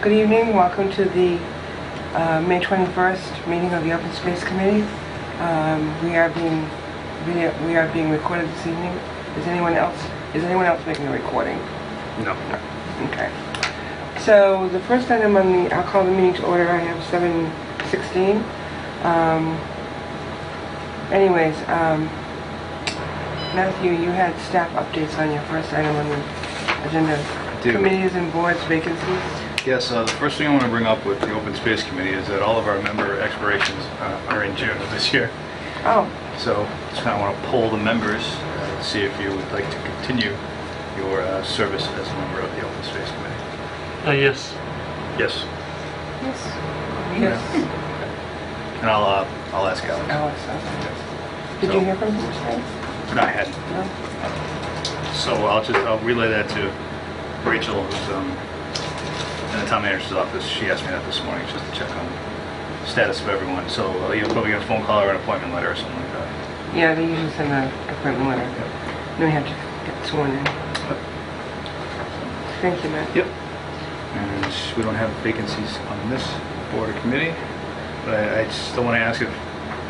Good evening. Welcome to the May 21st meeting of the Open Space Committee. We are being recorded this evening. Is anyone else making a recording? No. Okay. So the first item on the, I'll call the meeting to order. I have 7:16. Matthew, you had staff updates on your first item on the agenda. Committees and boards vacancies. Yes, the first thing I want to bring up with the Open Space Committee is that all of our member expirations are in June of this year. Oh. So just kind of want to poll the members to see if you would like to continue your service as a member of the Open Space Committee. Yes. Yes. Yes. Yes. And I'll ask Alex. Alex, okay. Did you hear from him today? No, I hadn't. No? So I'll relay that to Rachel, who's in the town manager's office. She asked me that this morning just to check on the status of everyone. So you'll probably get a phone call or an appointment letter or something like that. Yeah, they usually send an appointment letter. Then we have to get sworn in. Thank you, Matt. Yep. And we don't have vacancies on this board or committee, but I still want to ask if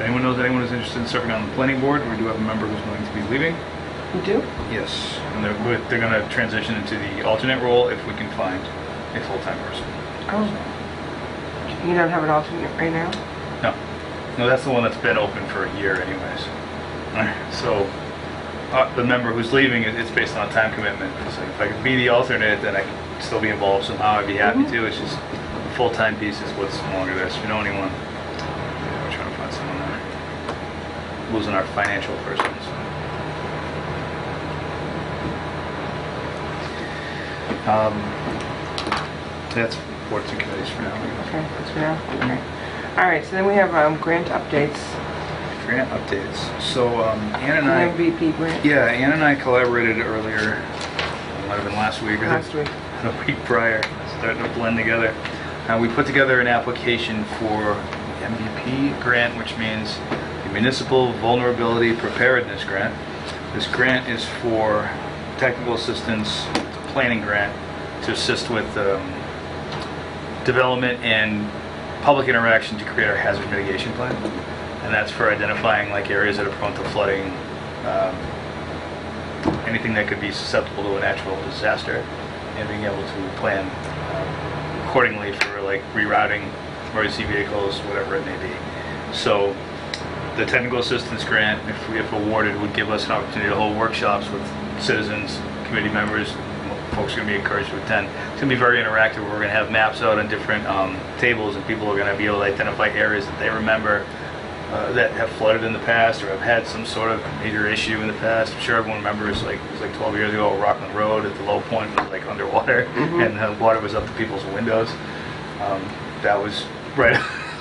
anyone knows anyone who's interested in serving on the planning board. We do have a member who's going to be leaving. You do? Yes, and they're going to transition into the alternate role if we can find a full-time person. Oh. You don't have an alternate right now? No, that's the one that's been open for a year anyways. So the member who's leaving, it's based on a time commitment. It's like if I could be the alternate, then I could still be involved somehow. I'd be happy to. It's just the full-time piece is what's no longer there. So if you know anyone, we're trying to find someone there. Losing our financial person. So. That's boards and committees for now. Okay, that's for now? Okay. All right, so then we have grant updates. Grant updates. So Ann and I... MVP grant. Yeah, Ann and I collaborated earlier. It might have been last week or the week prior. Starting to blend together. We put together an application for the MVP grant, which means the Municipal Vulnerability Preparedness Grant. This grant is for technical assistance, it's a planning grant to assist with development and public interaction to create our hazard mitigation plan. And that's for identifying like areas that are prone to flooding, anything that could be susceptible to a natural disaster, and being able to plan accordingly for like rerouting emergency vehicles, whatever it may be. So the technical assistance grant, if awarded, would give us an opportunity to hold workshops with citizens, committee members. Folks are going to be encouraged to attend. It's going to be very interactive. We're going to have maps out on different tables, and people are going to be able to identify areas that they remember that have flooded in the past or have had some sort of major issue in the past. I'm sure everyone remembers, like it was like 12 years ago, Rockland Road at the low point was like underwater, and the water was up to people's windows. That was right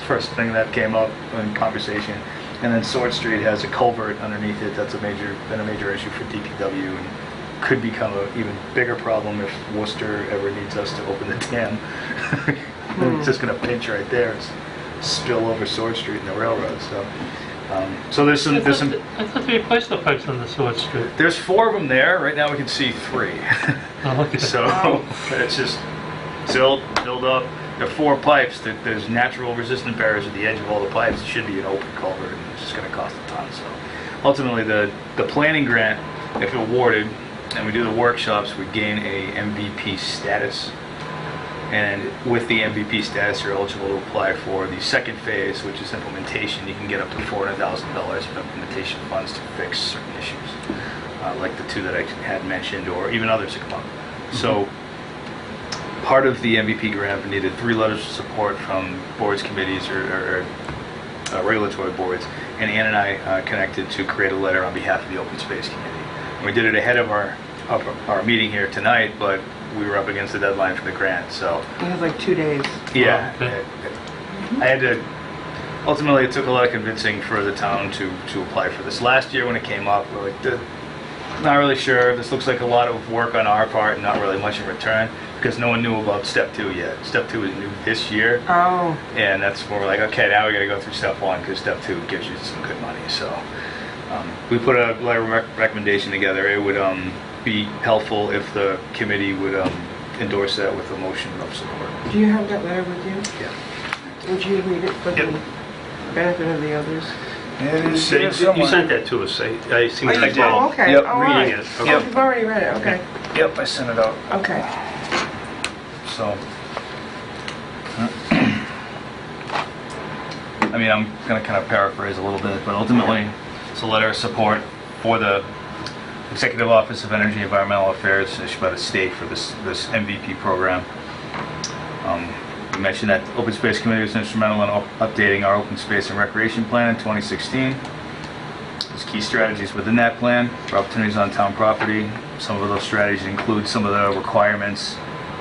first thing that came up in conversation. And then Sword Street has a culvert underneath it. That's been a major issue for DPW, and could become an even bigger problem if Worcester ever needs us to open the dam. It's just going to pinch right there. Spill over Sword Street and the railroad. So there's some. I thought they replaced the pipes on the Sword Street. There's 4 of them there. Right now we can see 3. Oh, okay. So it's just silt, build up. There are 4 pipes. There's natural resistant barriers at the edge of all the pipes. It should be an open culvert, and it's just going to cost a ton. So ultimately, the planning grant, if awarded, and we do the workshops, we gain a MVP status. And with the MVP status, you're eligible to apply for the second phase, which is implementation. You can get up to $400,000 of implementation funds to fix certain issues, like the 2 that I had mentioned, or even others that come up. So part of the MVP grant needed 3 letters of support from boards, committees, or regulatory boards. And Ann and I connected to create a letter on behalf of the Open Space Committee. And we did it ahead of our meeting here tonight, but we were up against the deadline for the grant, so... You have like 2 days. Yeah. Okay. I had to... Ultimately, it took a lot of convincing for the town to apply for this. Last year when it came up, we're like, not really sure. This looks like a lot of work on our part and not really much in return, because no one knew about Step 2 yet. Step 2 is new this year. Oh. And that's where we're like, okay, now we got to go through Step 1, because Step 2 gives you some good money, so... we put a letter of recommendation together. It would be helpful if the committee would endorse that with a motion of support. Do you have that letter with you? Yeah. Would you read it for the Yep. benefit of the others? It is So you sent that to us. I seem Oh, to you did? Oh, recall okay. Yep. Oh, all right. reading it. Oh, Okay. you've already read it, okay. Yep, I sent it out. Okay. So, I mean, I'm going to kind of paraphrase a little bit, but ultimately, it's a letter of support for the Executive Office of Energy and Environmental Affairs issued by the state for this MVP program. We mentioned that the Open Space Committee was instrumental in updating our open space and recreation plan in 2016. There's key strategies within that plan for opportunities on town property. Some of those strategies include some of the requirements,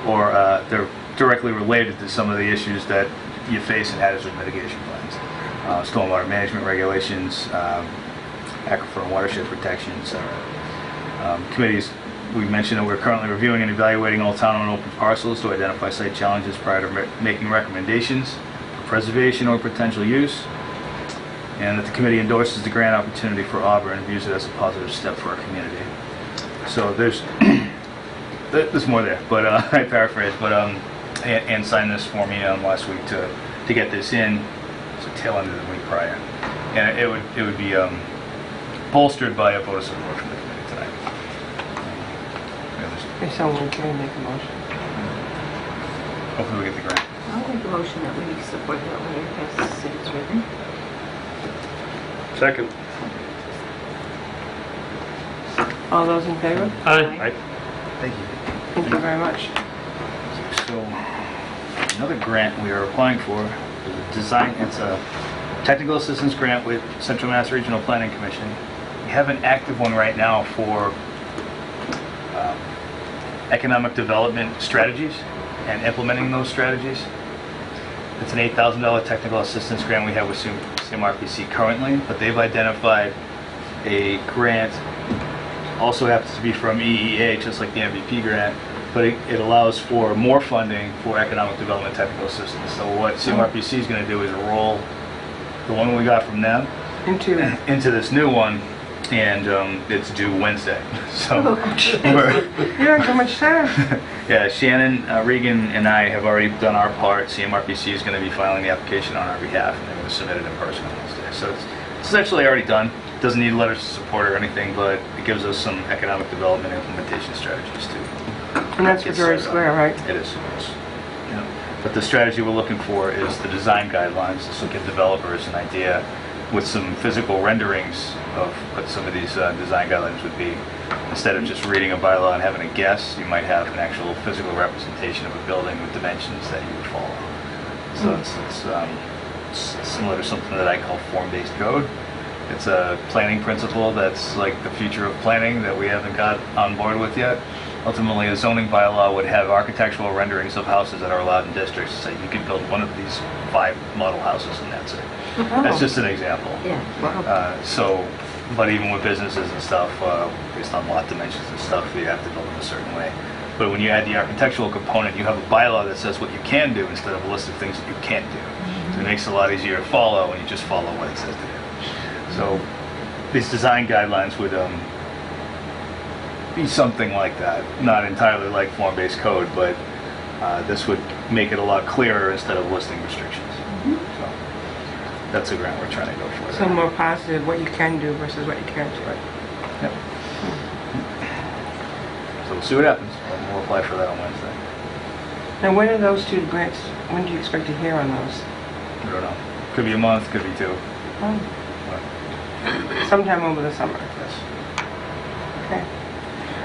or they're directly related to some of the issues that you face in hazard mitigation plans. Stormwater management regulations, aquifer and watershed protections. Committees, we mentioned that we're currently reviewing and evaluating all town and open parcels to identify site challenges prior to making recommendations for preservation or potential use. And that the committee endorses the grant opportunity for Auburn and views it as a positive step for our community. So there's more there, but I paraphrased. But Ann signed this for me last week to get this in. It's a tail end of the week prior, and it would be bolstered by a vote of support from the committee tonight. If someone can make a motion. Hopefully we get the grant. I'll make a motion that we support that letter as it's written. Second. All those in favor? Aye. Thank you. Thank you very much. So, another grant we are applying for is a design, it's a technical assistance grant with Central Mass Regional Planning Commission. We have an active one right now for economic development strategies and implementing those strategies. It's an $8,000 technical assistance grant we have with CMRPC currently, but they've identified a grant, also happens to be from EEA, just like the MVP grant, but it allows for more funding for economic development technical assistance. So what CMRPC is going to do is roll the one we got from them into this new one, and it's due Wednesday. So You don't have much time. yeah, Shannon, Regan, and I have already done our part. CMRPC is going to be filing the application on our behalf, and they're going to submit it in person on Wednesday. So it's essentially already done. Doesn't need letters of support or anything, but it gives us some economic development implementation strategies too. And that's for Drury Square, right? It is. Yeah. But the strategy we're looking for is the design guidelines. This will give developers an idea with some physical renderings of what some of these design guidelines would be. Instead of just reading a bylaw and having a guess, you might have an actual physical representation of a building with dimensions that you would follow. So it's similar to something that I call form-based code. It's a planning principle that's like the future of planning that we haven't got on board with yet. Ultimately, a zoning bylaw would have architectural renderings of houses that are allowed in districts. So you could build one of these 5 model houses and that's it. That's just an example. Yeah, wow. But even with businesses and stuff, based on lot dimensions and stuff, you have to build them a certain way. But when you add the architectural component, you have a bylaw that says what you can do instead of a list of things that you can't do. So it makes it a lot easier to follow when you just follow what it says to do. So these design guidelines would be something like that. Not entirely like form-based code, but this would make it a lot clearer instead of listing restrictions. So that's a grant we're trying to go for. So more positive, what you can do versus what you can't do. Yep. So we'll see what happens. We'll apply for that on Wednesday. Now, when are those 2 grants, when do you expect to hear on those? I don't know. Could be a month, could be 2. Oh, But, sometime over the summer. yes. Okay.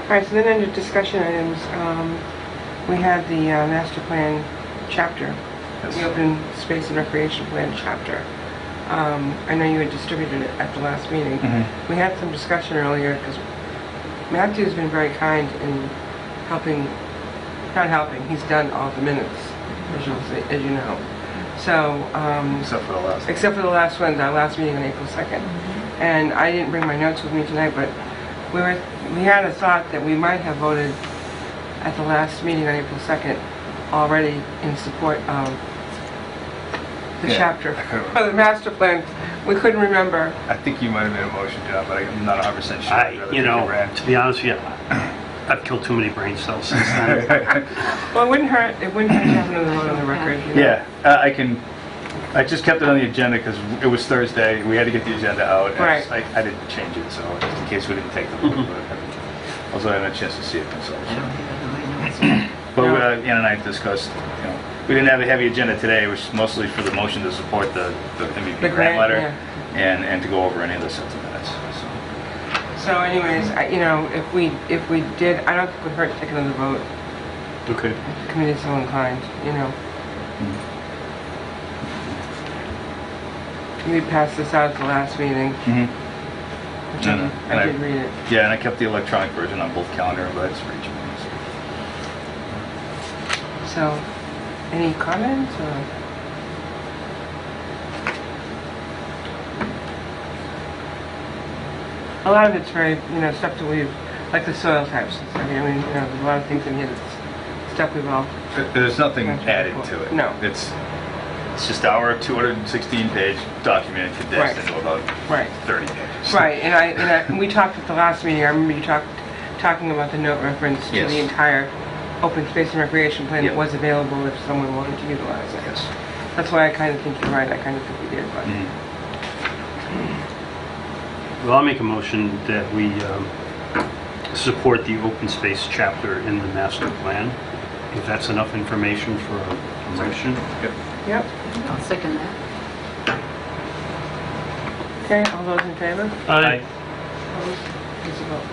All right, so then under discussion items, we had the master plan chapter, Yes. the open space and recreation plan chapter. I know you had distributed it at the last meeting. Mhm. We had some discussion earlier because Matthew's been very kind in helping, not helping, he's done all the minutes, as you know. So, Except for the last. except for the last one, our last meeting on April 2nd. And I didn't bring my notes with me tonight, but we had a thought that we might have voted at the last meeting on April 2nd already in support of the Yeah, chapter I couldn't for the master plan. We couldn't remember. I think you might have made a motion, John, but I'm not 100% sure. To be honest with you, I've killed too many brain cells since then. Well, it wouldn't hurt to have another vote on the record, you know? Yeah, I just kept it on the agenda because it was Thursday, we had to get the agenda out. and Right. I didn't change it, so just in case we didn't take the vote. But also, I haven't had a chance to see it myself. I so. don't think I know my notes. But No. Ann and I discussed, we didn't have a heavy agenda today, it was mostly for the motion to support the MVP The grant grant, letter and to go over any of the sets of minutes. So. So anyways, if we did, I don't think it would hurt to take another vote. Okay. If the committee's so inclined, We passed this out at the last meeting, which And I did read it. Yeah, and I kept the electronic version on both calendar and Gladys for each meeting. So, any comments or? A lot of it's very, stuff that we've, like the soil types and stuff. There's a lot of things in here that's stuff we've all. There's nothing added to it. No. It's just our 216-page document condensed Right. into about Right. 30 pages. Right, and we talked at the last meeting, I remember you talking about the note reference to Yes. the entire open space and recreation plan that Yep. was available if someone wanted to utilize it. Yes. That's why I kind of think you're right, I kind of think we did, but. Mhm. Well, I'll make a motion that we support the open space chapter in the master plan. If that's enough information for a motion. Yep. Yep, I'll second that. okay, all those in favor? Aye. Opposed? There's a vote.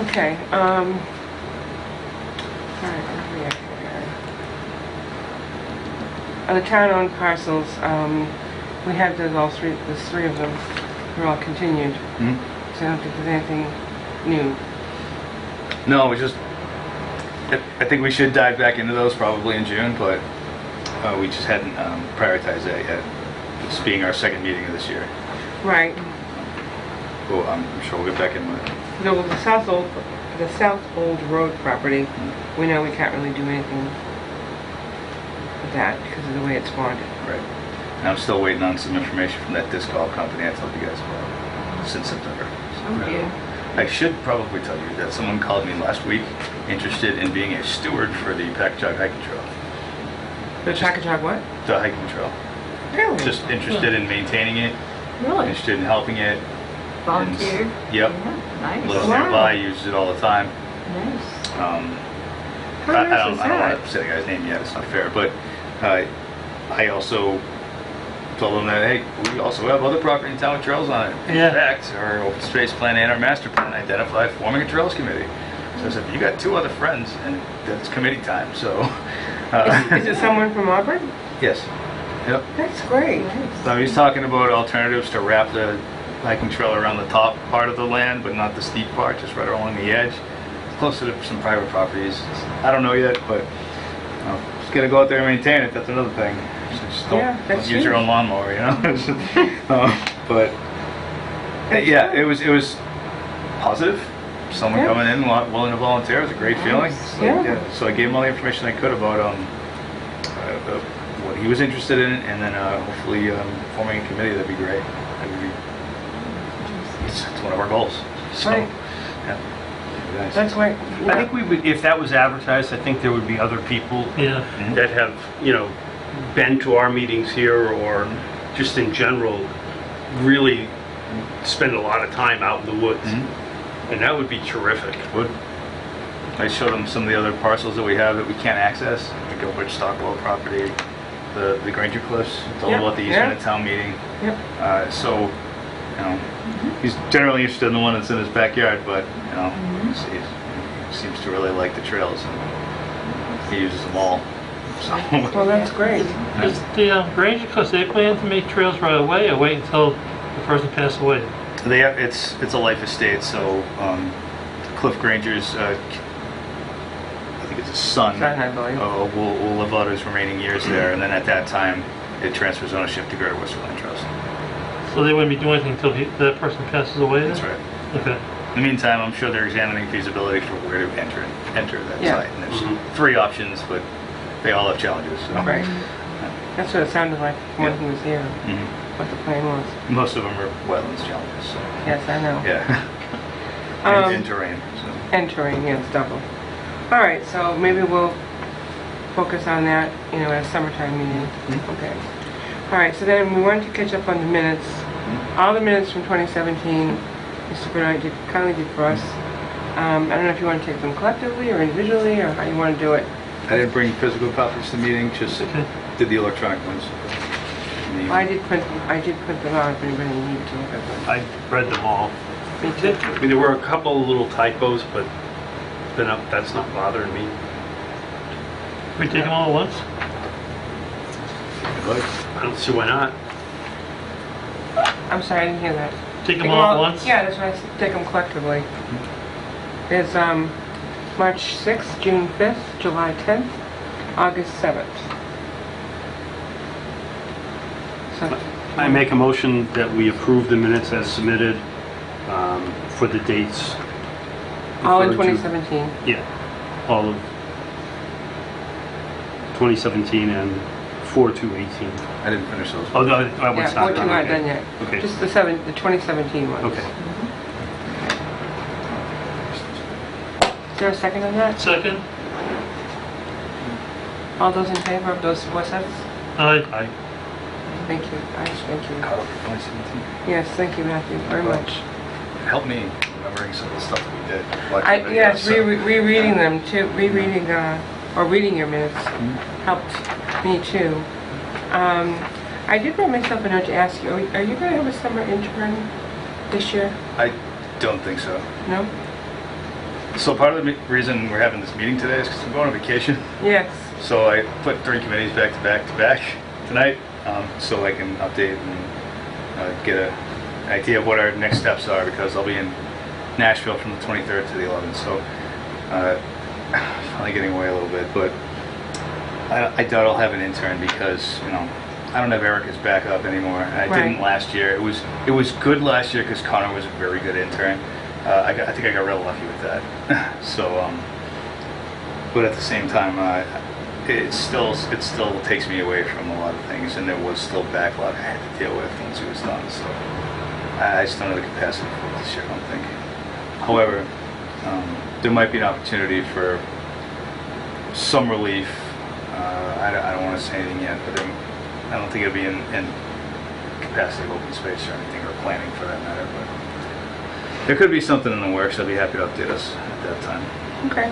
Okay, all right, where are we at here? The town-owned parcels, we have those there's three of them, they're all continued, Mhm. so I don't think there's anything new. No, I think we should dive back into those probably in June, but we just hadn't prioritized that yet. This being our second meeting of this year. Right, Well, I'm sure we'll get back in with it. no, the South Old Road property, we know we can't really do anything with that because of the way it's bonded. Right. And I'm still waiting on some information from that disc golf company I told you guys about since September. Oh, dear. I should probably tell you that someone called me last week interested in being a steward for the Packagug hiking trail. The Chacatog what? The hiking trail. Really? Just interested in maintaining it, Really? interested in helping it. Volunteered? Yep. Yeah, nice. Lives Wow. nearby, uses it all the time. Nice. How I nice don't is want that? to say the guy's name yet, it's not fair, but I also told him that, hey, we also have other property in town with trails on it. In Yeah. fact, our open space plan and our master plan identified forming a trails committee. So I said, you got two other friends, and that's committee time, so. Is it someone from Auburn? Yes. Yep. That's great. So he's talking about alternatives to wrap the hiking trail around the top part of the land, but not the steep part, just right along the edge. It's closer to some private properties. I don't know yet, but just gotta go out there and maintain it. That's another thing. So just Yeah, don't that's use your huge. own lawnmower, you know. But yeah, it was positive. Someone Yeah. coming in willing to volunteer is a great feeling. So, Yeah. So I gave him all the information I could about what he was interested in, and then hopefully forming a committee. That'd be great. It's one of our goals. So, Right. yeah. Be nice. That's great. I think we would, if that was advertised, I think there would be other people Yeah. that have, been to our meetings here or just in general, really spend a lot of time out in the woods. Mhm. And that would be terrific. Would. I showed them some of the other parcels that we have that we can't access. The Gilbert Stockwell property, the Granger Cliffs. Told him Yeah, about the East yeah. Minute Town meeting. Yep. So, he's generally interested in the one that's in his backyard, but, he seems to really like the trails and he uses them all. So, Well, that's great. Is the Granger Cliffs, they plan to make trails right away or wait until the person passed away? they have, it's a life estate, so Cliff Granger's, I think it's his son, Son, I believe. will live out his remaining years there, and then at that time, it transfers ownership to Greater Worcester Land Trust. So they wouldn't be doing anything until that person passes away then? That's right. Okay. In the meantime, I'm sure they're examining feasibility for where to enter that Yeah. site. And there's three options, but they all have challenges. So. Right. That's what it sounded like when Yeah. he was here, Mhm. what the plan was. Most of them are wetlands challenges. So. Yes, I know. Yeah. Um, and terrain. So. Entering, yes, double. All right, so maybe we'll focus on that, you know, at a summertime meeting. Okay. All right, so then we wanted to catch up on the minutes. All the minutes from 2017, Mr. Bernard kindly did for us. I don't know if you want to take them collectively or individually, or how you want to do it. I didn't bring physical copies to the meeting, just Okay. did the electronic ones. I did print them out if anybody needed to look at them. I read them all. Me too. I mean, there were a couple of little typos, but that's not bothering me. We take them all at once? I don't see why not. I'm sorry, I didn't hear that. Take them all at once? Yeah, that's why I said take them collectively. There's March 6th, June 5th, July 10th, August 7th. So, I make a motion that we approve the minutes as submitted for the dates. all in referred to. 2017. Yeah, all of 2017 and 4/2/18. I didn't finish those. Oh, no, that Yeah, one's not 14 done. aren't Okay. done yet. Okay. Just the 2017 ones. Okay. Is there a second on that? Second? All those in favor of those four sets? Aye. Aye. Thank you. Thank you. Caught up for 2017. Yes, thank you, Matthew, very much. Help me remembering some of the stuff that we did. Watching videos, Yes, so- rereading them too, rereading, or reading your minutes helped me too. I did write myself a note to ask you, are you going to have a summer intern this year? I don't think so. No? So part of the reason we're having this meeting today is because I'm going on vacation. Yes. So I put 3 committees back to back to back tonight, so I can update and get an idea of what our next steps are, because I'll be in Nashville from the 23rd to the 11th. So finally getting away a little bit, but I doubt I'll have an intern because, you know, I don't have Erica's backup anymore. And I didn't Right. last year. It was good last year because Connor was a very good intern. I think I got real lucky with that. So, but at the same time, it still takes me away from a lot of things, and there was still backlog I had to deal with once it was done. So I just don't have the capacity for it this year, I don't think. However, there might be an opportunity for some relief. I don't want to say anything yet, but I don't think it'll be in capacity of open space or anything, or planning for that matter. But there could be something in the works. I'd be happy to update us at that time. Okay.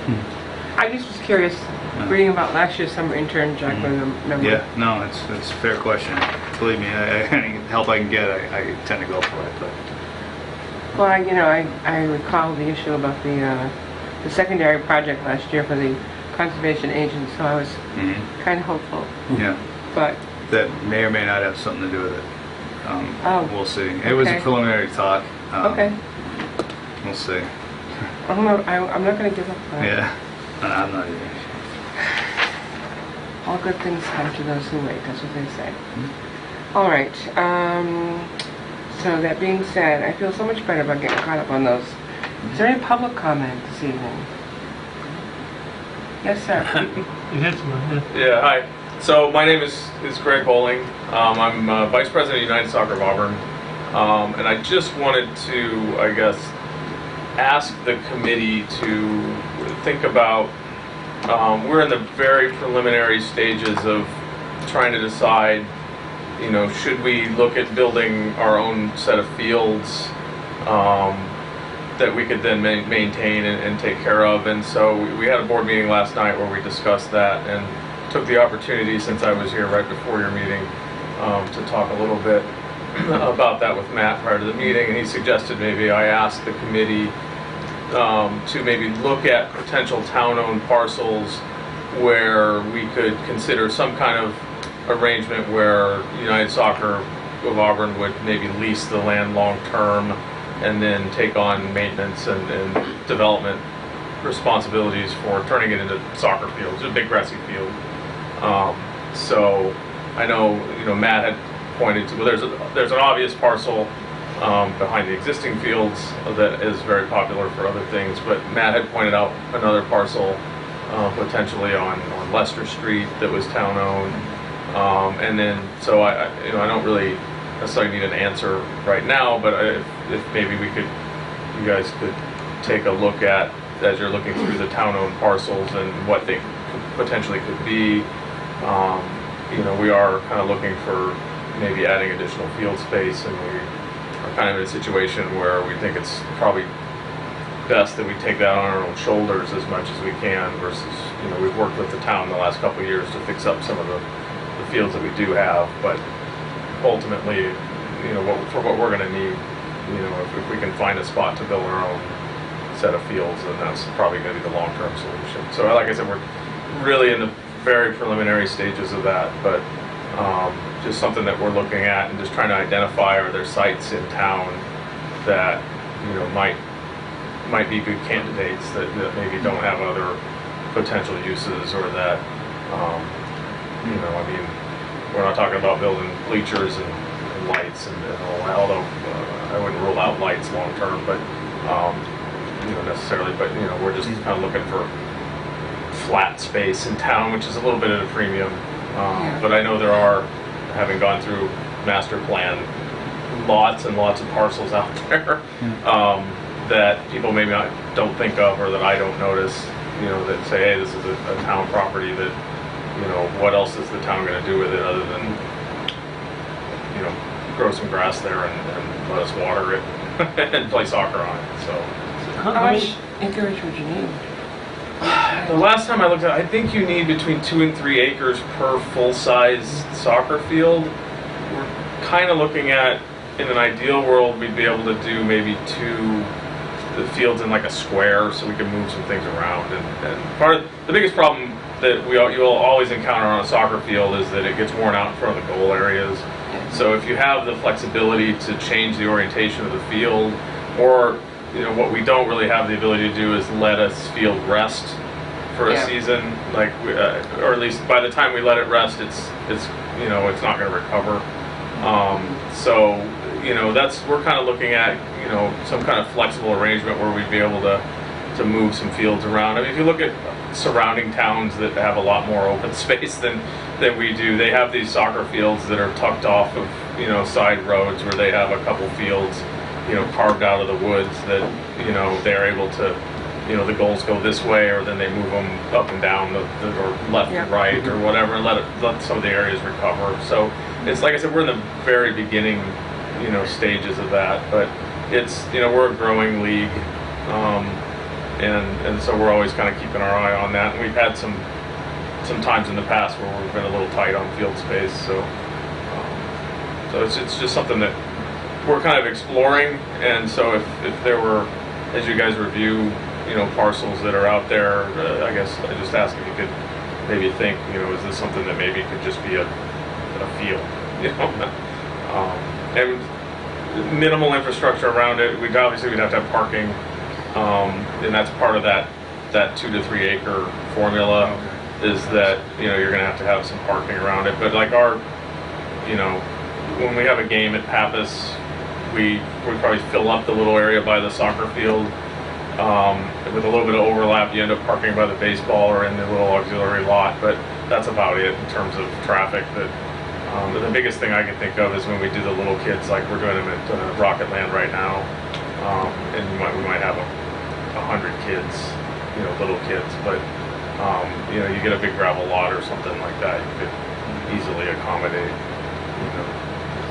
I just was curious, reading about last year's summer intern, Jacqueline, member. Yeah, no, it's a fair question. Believe me, any help I can get, I tend to go for it. But Well, I recall the issue about the secondary project last year for the conservation agent, so I was kind of hopeful. yeah, But, that may or may not have something to do with it. Oh, We'll see. It was a okay. preliminary talk. okay. We'll see. I'm not going to give up on it. Yeah, I'm not either. All good things come to those who wait, that's what they say. All right, so that being said, I feel so much better about getting caught up on those. Is there any public comment this evening? Yes, sir. You had some, yeah. Yeah, hi. So my name is Greg Bowling. I'm Vice President of United Soccer of Auburn. And I just wanted to, I guess, ask the committee to think about, we're in the very preliminary stages of trying to decide, you know, should we look at building our own set of fields that we could then maintain and take care of. And so we had a board meeting last night where we discussed that, and took the opportunity, since I was here right before your meeting, to talk a little bit about that with Matt prior to the meeting. And he suggested maybe I ask the committee to maybe look at potential town-owned parcels where we could consider some kind of arrangement where United Soccer of Auburn would maybe lease the land long-term and then take on maintenance and development responsibilities for turning it into soccer fields, a big grassy field. So I know, Matt had pointed to, well, there's an obvious parcel behind the existing fields that is very popular for other things, but Matt had pointed out another parcel potentially on Leicester Street that was town-owned. And then, so I don't really necessarily need an answer right now, but if maybe you guys could take a look at as you're looking through the town-owned parcels and what they potentially could be, we are kind of looking for maybe adding additional field space, and we are kind of in a situation where we think it's probably best that we take that on our own shoulders as much as we can versus, we've worked with the town the last couple of years to fix up some of the fields that we do have, but ultimately, for what we're going to need, if we can find a spot to build our own set of fields, then that's probably going to be the long-term solution. So like I said, we're really in the very preliminary stages of that, but just something that we're looking at and just trying to identify, are there sites in town that might be good candidates that maybe don't have other potential uses, or that we're not talking about building bleachers and lights and all that, although I wouldn't rule out lights long term, but necessarily, but we're just kind of looking for flat space in town, which is a little bit at a premium. But I know there are, having gone through master plan, lots and lots of parcels out there that people maybe don't think of, or that I don't notice, that say, hey, this is a town property that, what else is the town going to do with it other than, grow some grass there and let us water it and play soccer on it. So How much acreage would you need? the last time I looked at it, I think you need between 2 and 3 acres per full-size soccer field. We're kind of looking at, in an ideal world, we'd be able to do maybe 2 the fields in like a square, so we can move some things around. And part of the biggest problem that you'll always encounter on a soccer field is that it gets worn out in front of the goal areas. So if you have the flexibility to change the orientation of the field, or what we don't really have the ability to do is let a field rest for a season, like or at least by the time we let it rest, it's not going to recover. So we're kind of looking at some kind of flexible arrangement where we'd be able to move some fields around. I mean, if you look at surrounding towns that have a lot more open space than we do, they have these soccer fields that are tucked off of side roads, where they have a couple fields carved out of the woods that they're able to the goals go this way, or then they move them up and down or left and right or whatever, and let some of the areas recover. So it's like I said, we're in the very beginning stages of that, but it's we're a growing league, and so we're always kind of keeping our eye on that. And we've had some times in the past where we've been a little tight on field space, so it's just something that we're kind of exploring. And so if there were, as you guys review parcels that are out there, I guess I just ask if you could maybe think, is this something that maybe could just be a field, and minimal infrastructure around it. We'd have to have parking, and that's part of that 2 to 3 acre formula, is that you're going to have some parking around it. But like when we have a game at Pappas, we probably fill up the little area by the soccer field. With a little bit of overlap, you end up parking by the baseball or in the little auxiliary lot, but that's about it in terms of traffic. The biggest thing I can think of is when we do the little kids, like we're doing them at Rocket Land right now, and we might have 100 kids, little kids, but you get a big gravel lot or something like that, you could easily accommodate.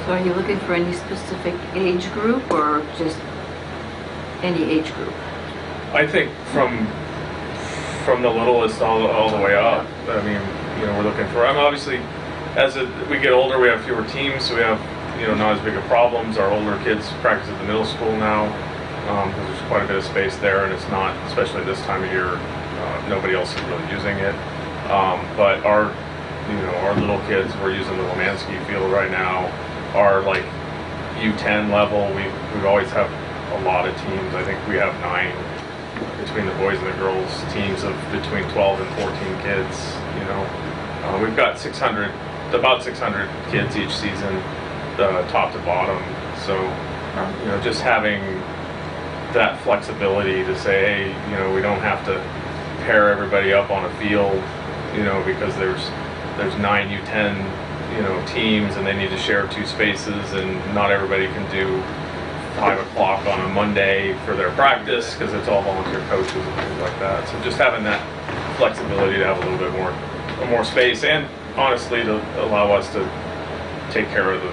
So are you looking for any specific age group, or just any age group? I think from the littlest all the way up. I mean, we're looking for. Obviously, as we get older, we have fewer teams, so we have not as big of problems. Our older kids practice at the middle school now, because there's quite a bit of space there, and it's not, especially this time of year, nobody else is really using it. But our little kids, we're using the Lemansky field right now, are like U10 level. We always have a lot of teams. I think we have 9 between the boys and the girls teams of between 12 and 14 kids. We've got about 600 kids each season, top to bottom. So just having that flexibility to say, hey, we don't have to pair everybody up on a field, because there's 9 U10 teams, and they need to share 2 spaces, and not everybody can do 5 o'clock on a Monday for their practice, because it's all volunteer coaches and things like that. So just having that flexibility to have a little bit more space, and honestly to allow us to take care of the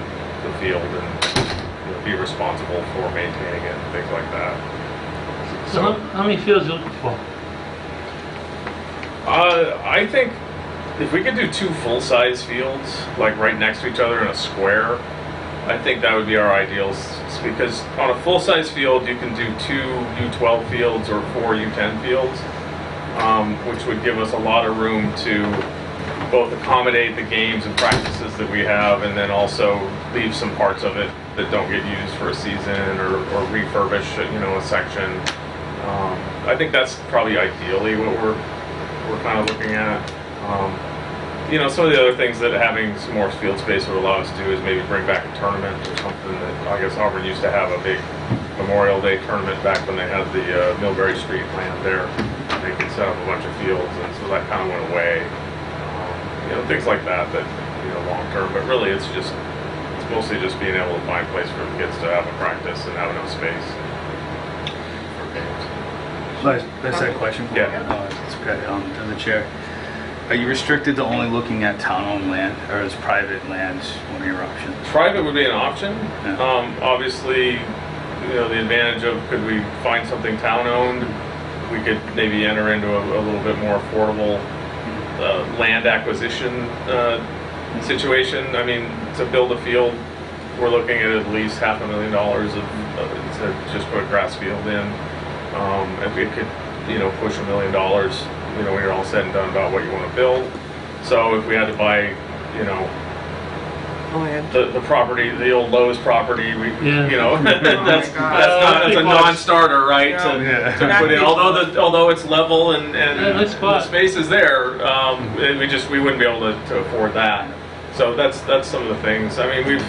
field and be responsible for maintaining it and things like that. So how many fields are you looking for? I think if we could do 2 full-size fields, like right next to each other in a square, I think that would be our ideal. Because on a full-size field, you can do 2 U12 fields or 4 U10 fields, which would give us a lot of room to both accommodate the games and practices that we have, and then also leave some parts of it that don't get used for a season, or refurbish, a section. I think that's probably ideally what we're kind of looking at. Some of the other things that having some more field space would allow us to do is maybe bring back a tournament or something. That I guess Auburn used to have a big Memorial Day tournament back when they had the Millbury Street land there. They could set up a bunch of fields, and so that kind of went away. Things like that long term. But really, it's mostly just being able to find a place for the kids to have a practice and have enough space for games. That's that question. Yeah. It's okay. To the chair. Are you restricted to only looking at town-owned land, or is private land one of your options? Private would be an option. Yeah. Obviously, the advantage of, could we find something town-owned, we could maybe enter into a little bit more affordable land acquisition situation. I mean, to build a field, we're looking at least $500,000 to just put a grass field in. If we could, push $1 million, when you're all said and done about what you want to build. So if we had to buy, Land. the property, the old Lowe's property, Yeah. that's a non-starter, right? Yeah. To put in, although it's level and nice the spot. space is there, we wouldn't be able to afford that. So that's some of the things. I mean,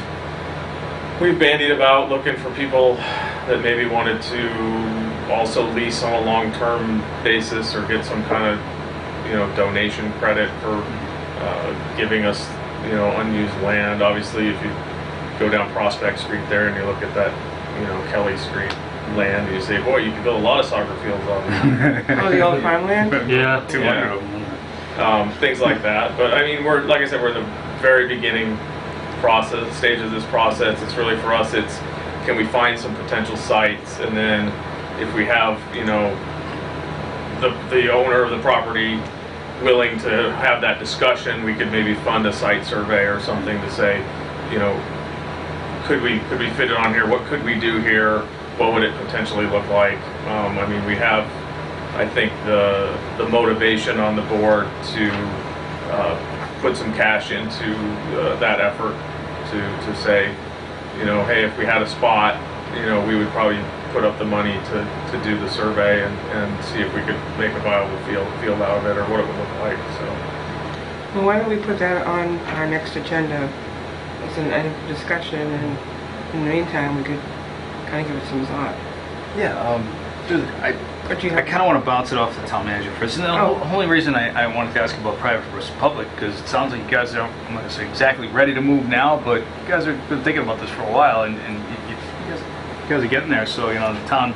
we've bandied about looking for people that maybe wanted to also lease on a long-term basis, or get some kind of donation credit for giving us unused land. Obviously, if you go down Prospect Street there and you look at that Kelly Street land, and you say, boy, you could build a lot of soccer fields on that. Oh, the old farmland? Yeah. 200 Yeah. of them. Things like that. But I mean, like I said, we're in the very beginning stage of this process. It's really, for us, it's, can we find some potential sites, and then if we have the owner of the property willing to have that discussion, we could maybe fund a site survey or something to say, could we fit it on here? What could we do here? What would it potentially look like? I mean, we have, I think, the motivation on the board to put some cash into that effort to say, hey, if we had a spot, we would probably put up the money to do the survey and see if we could make a viable field out of it, or what it would look like. So, Well, why don't we put that on our next agenda as an item for discussion, and in the meantime, we could kind of give it some thought. But you I have, kind of want to bounce it off the town manager first. And the only reason I wanted to ask about private versus public, because it sounds like you guys are, I'm not going to say exactly ready to move now, but you guys have been thinking about this for a while, and you guys are getting there. So, the town,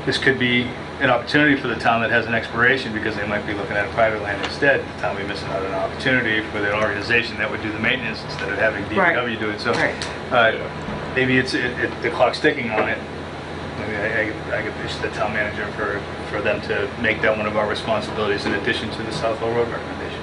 this could be an opportunity for the town that has an expiration, because they might be looking at private land instead. The town will be missing out on an opportunity for the organization that would do the maintenance instead of having DPW do it. So right. maybe the clock's ticking on it. Maybe I could pitch the town manager for them to make that one of our responsibilities, in addition to the Southwell Road recommendation.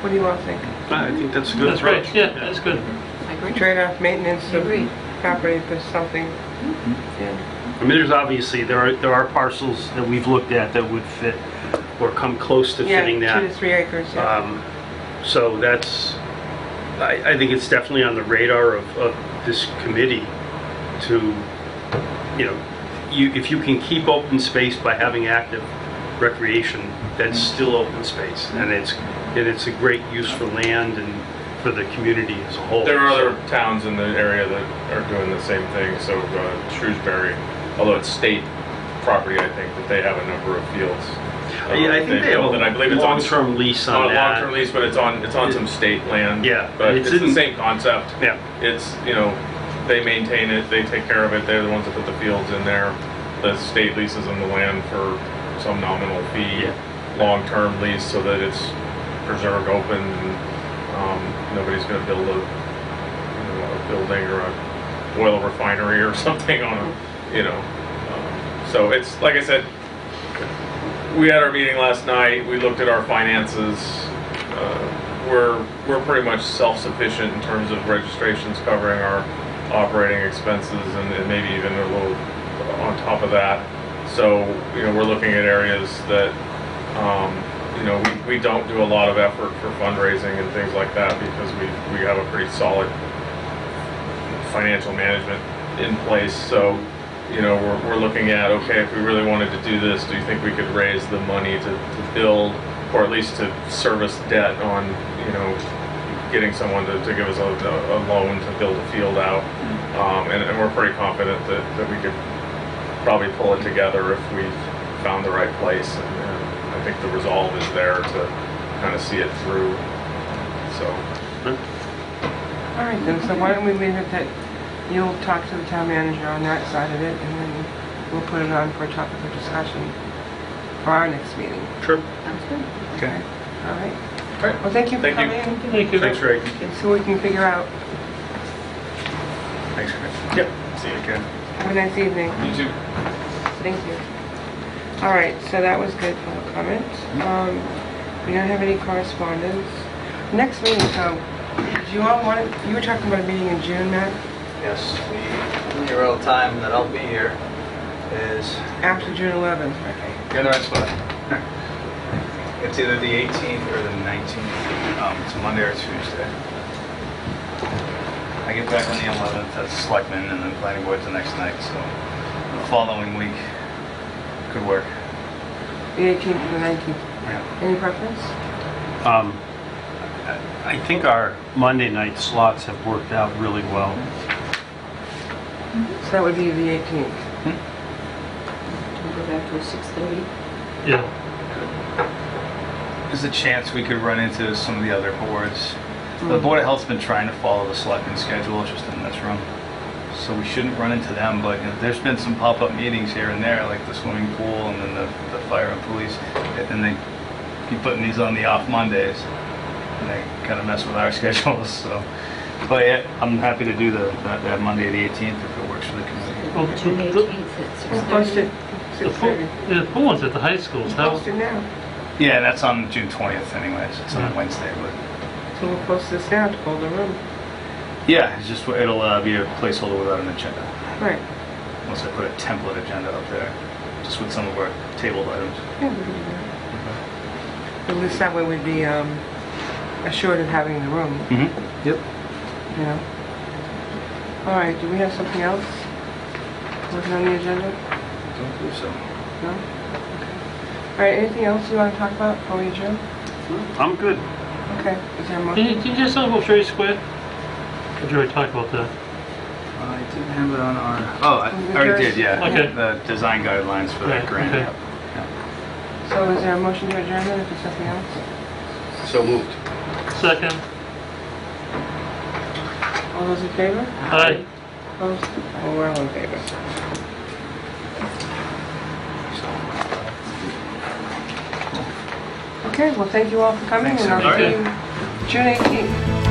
What do you all think? I think that's a good That's approach. right. Yeah, that's good. I agree. Trade-off maintenance I of agree. property for something. Yeah. I mean, there's obviously, there are parcels that we've looked at that would fit or come close to fitting Yeah, that. 2 to 3 acres, yeah. So that's, I think it's definitely on the radar of this committee to, if you can keep open space by having active recreation, that's still open space, and it's a great use for land and for the community as a whole. there are other towns in the area that are doing the same thing. So Shrewsbury, although it's state property, I think that they have a number of fields. Yeah, I think they have built, and I believe it's a on long-term lease on that. long-term lease, but it's on some state land. Yeah, but it's it's the in- same concept. Yeah. It's they maintain it, they take care of it, they're the ones that put the fields in there. The state leases them the land for some nominal fee, long-term lease, so that it's preserved open, and nobody's gonna build a building or a oil refinery or something on a, so it's, like I said, we had our meeting last night, we looked at our finances, we're pretty much self-sufficient in terms of registrations covering our operating expenses, and maybe even a little on top of that. So, we're looking at areas that, we don't do a lot of effort for fundraising and things like that, because we have a pretty solid financial management in place. So, we're looking at, okay, if we really wanted to do this, do you think we could raise the money to build, or at least to service debt on, getting someone to give us a loan to build a field out? And we're pretty confident that we could probably pull it together if we found the right place. And I think the resolve is there to kind of see it through. So. All right then, so why don't we leave it that you'll talk to the town manager on that side of it, and then we'll put it on for a topic of discussion for our next meeting. Sure. Sounds good. Okay. All right. All right. Well, thank you for Thank you. coming. Thank you. Thanks, Ray. And so we can figure out. Thanks, Ray. Yep. See you again. Have a nice evening. You too. Thank you. All right, so that was good public comment. We don't have any correspondence. Next meeting, so, do you all want, you were talking about a meeting in June, Matt? Yes, the real time that I'll be here is, After June 11th. you're in the right spot. It's either the 18th or the 19th. It's a Monday or Tuesday. I get back on the 11th, that's Selectmen, and then Planning Board's the next night, so the following week could work. The 18th and the 19th. Yeah. Any preference? I think our Monday night slots have worked out really well. So that would be the 18th. We'll go back to a 6:30. Yeah. There's a chance we could run into some of the other boards. The Board of Health's been trying to follow the Selectmen's schedule, it's just in this room. So we shouldn't run into them, but there's been some pop-up meetings here and there, like the swimming pool and then the fire and police. And they keep putting these on the off Mondays. And they kind of mess with our schedules, so. But yeah, I'm happy to do that Monday the 18th if it works for the committee. Well, June the- 18th at We'll post 6:30. it The pool, 6:30. yeah, the pool one's at the high schools. How, Post it now. Yeah, that's on June 20th anyways, it's on Yeah. Wednesday, but. So we'll post this now to hold the room. Yeah, it's just, it'll be a placeholder without an agenda. Right. Unless I put a template agenda up there, just with some of our tabled items. Yeah, we can do that. At least that way we'd be assured of having the room, Mm-hmm. Yep. you know? All right, do we have something else? Wasn't on the agenda? Don't believe so. No? Okay. All right, anything else you want to talk about before we adjourn? I'm good. Okay, is there a can motion? you just talk about Cherry Square? Or did you already talk about that? I didn't have it on our. Oh, I already did, yeah. Okay. The design guidelines for that Right, grant. okay. Yep. So is there a motion to adjourn then if there's nothing else? So moved. Second. All those in favor? Aye. Opposed? Oh, we're all in favor. Okay, well, thank you all for coming, Thanks, and I'll see everybody. you June 18th.